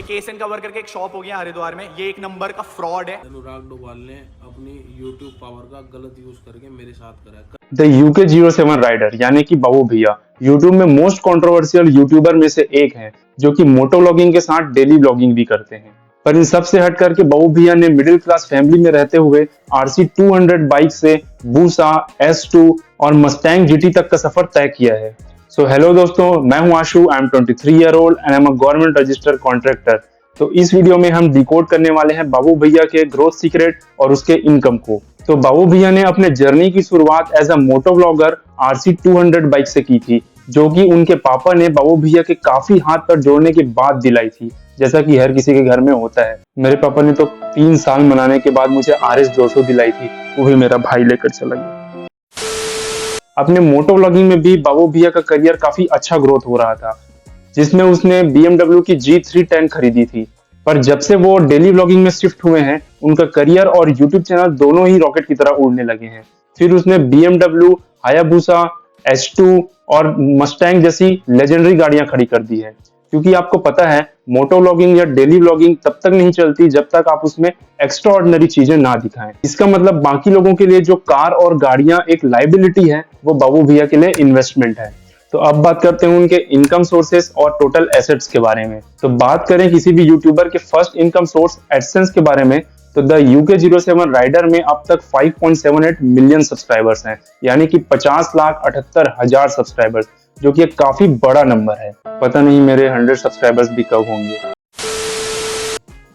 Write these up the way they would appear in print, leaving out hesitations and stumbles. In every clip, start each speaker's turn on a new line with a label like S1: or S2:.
S1: Case and cover करके एक shop हो गया हरिद्वार में, ये एक नंबर का फ्रॉड है।
S2: अनुराग डोभाल ने अपनी YouTube पावर का गलत यूज करके मेरे साथ करा।
S3: द UK07 राइडर यानी कि बाबू भैया YouTube में मोस्ट कंट्रोवर्शियल यूट्यूबर में से एक हैं, जो कि मोटो व्लॉगिंग के साथ डेली व्लॉगिंग भी करते हैं। पर इन सब से हट करके बाबू भैया ने मिडिल क्लास फैमिली में रहते हुए RC 200 बाइक से बूसा, S2 और मस्टैंग GT तक का सफर तय किया है। सो हेलो दोस्तों, मैं हूं Ashu, I am 23 year old and I am a government registered contractor. तो इस वीडियो में हम डिकोड करने वाले हैं बाबू भैया के ग्रोथ सीक्रेट और उसके इनकम को। तो बाबू भैया ने अपने जर्नी की शुरुआत as a moto vlogger RC 200 bike से की थी, जो कि उनके पापा ने बाबू भैया के काफी हाथ पर जोड़ने के बाद दिलाई थी, जैसा कि हर किसी के घर में होता है। मेरे पापा ने तो 3 साल मनाने के बाद मुझे RS 200 दिलाई थी, वो भी मेरा भाई लेकर चला गया। अपने मोटो व्लॉगिंग में भी बाबू भैया का करियर काफी अच्छा ग्रोथ हो रहा था, जिसमें उसने BMW की G310 खरीदी थी। पर जब से वो डेली व्लॉगिंग में शिफ्ट हुए हैं, उनका करियर और यूट्यूब चैनल दोनों ही रॉकेट की तरह उड़ने लगे हैं। फिर उसने BMW, हायाबुसा, S2 और मस्टैंग जैसी लेजेंडरी गाड़ियां खड़ी कर दी है। क्योंकि आपको पता है, मोटो व्लॉगिंग या डेली व्लॉगिंग तब तक नहीं चलती जब तक आप उसमें एक्स्ट्रा ऑर्डिनरी चीजें ना दिखाएं। इसका मतलब बाकी लोगों के लिए जो कार और गाड़ियां एक लाइबिलिटी है, वो बाबू भैया के लिए इन्वेस्टमेंट है। तो अब बात करते हैं उनके इनकम सोर्सेस और टोटल एसेट्स के बारे में। तो बात करें किसी भी यूट्यूबर के फर्स्ट इनकम सोर्स एडसेंस के बारे में, तो द UK07 राइडर में अब तक 5.78 मिलियन सब्सक्राइबर्स हैं, यानी कि 50,78,000 सब्सक्राइबर्स, जो कि एक काफी बड़ा नंबर है। पता नहीं मेरे 100 सब्सक्राइबर्स भी कब होंगे।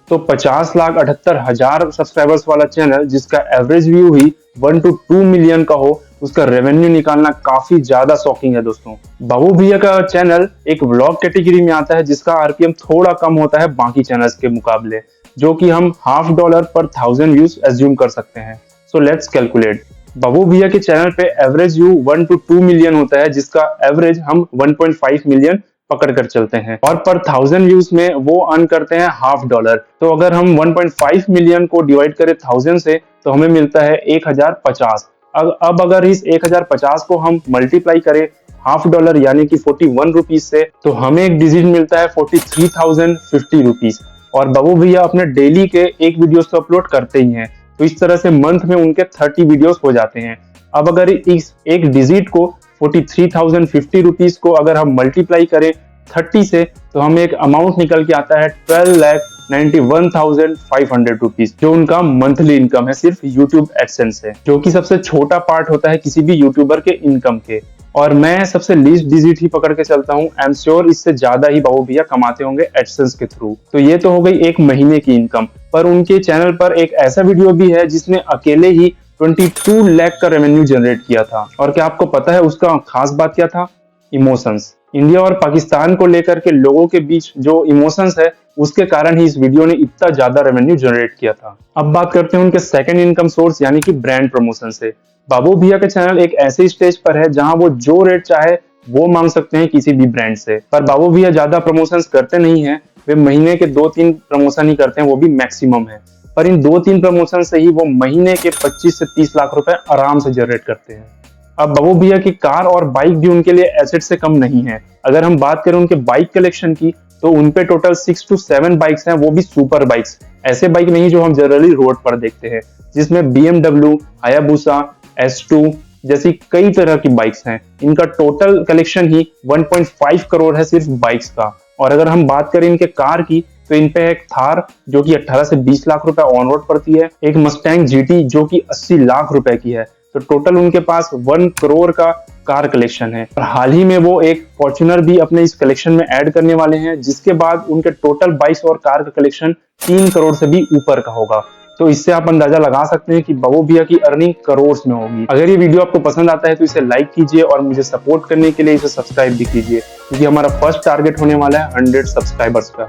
S3: तो 50,78,000 सब्सक्राइबर्स वाला चैनल जिसका average view he 1 to 2 million का हो, उसका रेवेन्यू निकालना काफी ज्यादा शॉकिंग है दोस्तों। बाबू भैया का चैनल एक व्लॉग कैटेगरी में आता है, जिसका RPM थोड़ा कम होता है बाकी चैनल्स के मुकाबले, जो कि हम $50 पर 1000 व्यूज एज्यूम कर सकते हैं। So let's calculate. बाबू भैया के चैनल पे एवरेज व्यू 1 to 2 मिलियन होता है, जिसका एवरेज हम 1.5 मिलियन पकड़ कर चलते हैं, और पर 1000 व्यूज में वो अर्न करते हैं $50। तो अगर हम 1.5 मिलियन को डिवाइड करें 1000 से, तो हमें मिलता है 1050। अब अगर इस 1050 को हम मल्टीप्लाई करें $50 यानी कि 41 रुपीज से, तो हमें एक डिजिट मिलता है 43,050 रुपीज। और बाबू भैया अपने डेली के एक वीडियोस तो अपलोड करते ही हैं, तो इस तरह से मंथ में उनके 30 वीडियोस हो जाते हैं। अब अगर इस एक डिजिट को 43,050 रुपीज को अगर हम मल्टीप्लाई करें 30 से, तो हमें एक अमाउंट निकल के आता है 12,91,500 रुपीज, जो उनका मंथली इनकम है सिर्फ यूट्यूब एडसेंस से, जो कि सबसे छोटा पार्ट होता है किसी भी यूट्यूबर के इनकम के। और मैं सबसे लीस्ट डिजिट ही पकड़ के चलता हूँ। आई एम श्योर इससे ज्यादा ही बाबू भैया कमाते होंगे एडसेंस के थ्रू। तो ये तो हो गई एक महीने की इनकम। पर उनके चैनल पर एक ऐसा वीडियो भी है जिसने अकेले ही 22 लाख का रेवेन्यू जनरेट किया था। और क्या आपको पता है उसका खास बात क्या था? इमोशंस। इंडिया और पाकिस्तान को लेकर के लोगों के बीच जो इमोशंस है, उसके कारण ही इस वीडियो ने इतना ज्यादा रेवेन्यू जनरेट किया था। अब बात करते हैं उनके सेकंड इनकम सोर्स यानी कि ब्रांड प्रमोशन से। बाबू भैया का चैनल एक ऐसे स्टेज पर है जहां वो जो रेट चाहे वो मांग सकते हैं किसी भी ब्रांड से। पर बाबू भैया ज्यादा प्रमोशंस करते नहीं है, वे महीने के 2-3 प्रमोशन ही करते हैं, वो भी मैक्सिमम है। पर इन 2-3 प्रमोशन से ही वो महीने के 25 से 30 लाख रुपए आराम से जनरेट करते हैं। अब बाबू भैया की कार और बाइक भी उनके लिए एसेट से कम नहीं है। अगर हम बात करें उनके बाइक कलेक्शन की, तो उनपे टोटल 6 to 7 बाइक्स हैं, वो भी सुपर बाइक्स, ऐसे बाइक नहीं जो हम जनरली रोड पर देखते हैं, जिसमें BMW, हायाबुसा, S2 जैसी कई तरह की बाइक्स हैं। इनका टोटल कलेक्शन ही 1.5 करोड़ है सिर्फ बाइक्स का। और अगर हम बात करें इनके कार की, तो इन पे एक थार जो कि 18 से 20 लाख रुपए ऑन रोड पड़ती है, एक मस्टैंग GT जो कि 80 लाख रुपए की है। तो टोटल उनके पास 1 करोड़ का कार कलेक्शन है। और हाल ही में वो एक फॉर्च्यूनर भी अपने इस कलेक्शन में ऐड करने वाले हैं, जिसके बाद उनके टोटल बाइक्स और कार का कलेक्शन 3 करोड़ से भी ऊपर का होगा। तो इससे आप अंदाजा लगा सकते हैं कि बाबू भैया की अर्निंग करोड़ में होगी। अगर ये वीडियो आपको पसंद आता है तो इसे लाइक कीजिए और मुझे सपोर्ट करने के लिए इसे सब्सक्राइब भी कीजिए, क्योंकि हमारा फर्स्ट टारगेट होने वाला है 100 सब्सक्राइबर्स का।